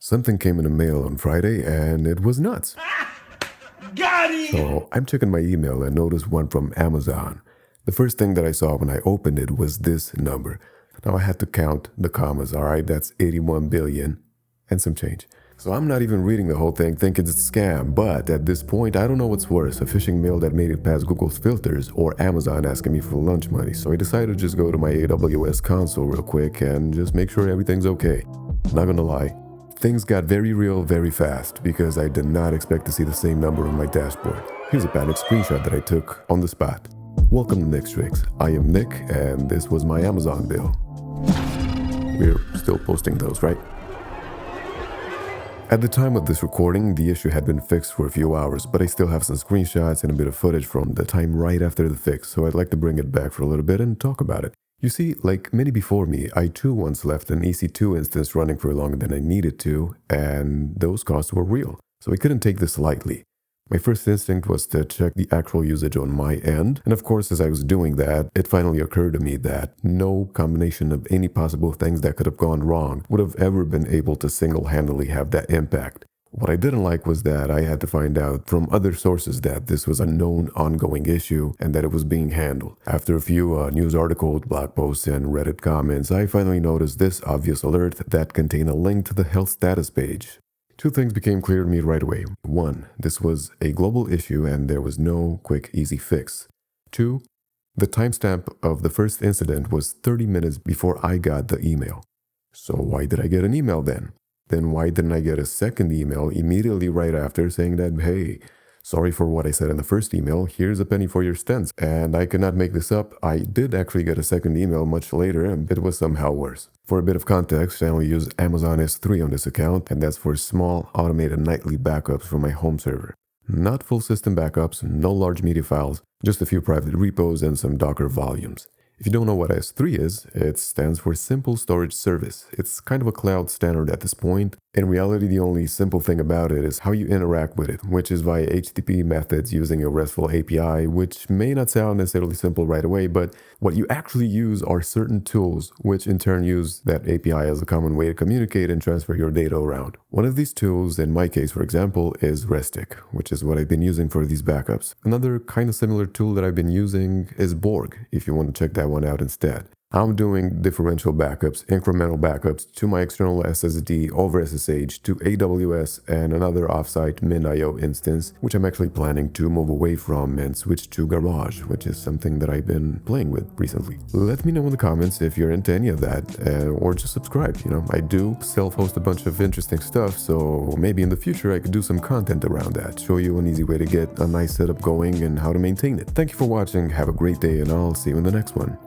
Something came in the mail on Friday and it was nuts. Got it! So I'm checking my email and noticed one from Amazon. The first thing that I saw when I opened it was this number. Now I had to count the commas, all right? That's 81 billion and some change. So I'm not even reading the whole thing thinking it's a scam, but at this point, I don't know what's worse, a phishing mail that made it past Google's filters or Amazon asking me for lunch money. So I decided to just go to my AWS console real quick and just make sure everything's okay. Not gonna lie, things got very real very fast because I did not expect to see the same number on my dashboard. Here's a panic screenshot that I took on the spot. Welcome to Nick's Tricks. I am Nick and this was my Amazon bill. We're still posting those, right? At the time of this recording, the issue had been fixed for a few hours, but I still have some screenshots and a bit of footage from the time right after the fix, so I'd like to bring it back for a little bit and talk about it. You see, like many before me, I too once left an EC2 instance running for longer than I needed to, and those costs were real, so I couldn't take this lightly. My first instinct was to check the actual usage on my end, and of course as I was doing that, it finally occurred to me that no combination of any possible things that could have gone wrong would have ever been able to single-handedly have that impact. What I didn't like was that I had to find out from other sources that this was a known ongoing issue and that it was being handled. After a few news articles, blog posts, and Reddit comments, I finally noticed this obvious alert that contained a link to the health status page. Two things became clear to me right away. One, this was a global issue and there was no quick, easy fix. Two, the timestamp of the first incident was 30 minutes before I got the email. So why did I get an email then? Then why didn't I get a second email immediately right after saying that, hey, sorry for what I said in the first email, here's a penny for your stents. And I could not make this up, I did actually get a second email much later and it was somehow worse. For a bit of context, I only use Amazon S3 on this account, and that's for small, automated nightly backups from my home server. Not full system backups, no large media files, just a few private repos and some Docker volumes. If you don't know what S3 is, it stands for Simple Storage Service. It's kind of a cloud standard at this point. In reality, the only simple thing about it is how you interact with it, which is via HTTP methods using a RESTful API, which may not sound necessarily simple right away, but what you actually use are certain tools, which in turn use that API as a common way to communicate and transfer your data around. One of these tools, in my case, for example, is Restic, which is what I've been using for these backups. Another kind of similar tool that I've been using is Borg, if you want to check that one out instead. I'm doing differential backups, incremental backups to my external SSD over SSH to AWS and another offsite MinIO instance, which I'm actually planning to move away from and switch to Garage, which is something that I've been playing with recently. Let me know in the comments if you're into any of that, or just subscribe. I do self-host a bunch of interesting stuff, so maybe in the future I could do some content around that, show you an easy way to get a nice setup going and how to maintain it. Thank you for watching, have a great day, and I'll see you in the next one.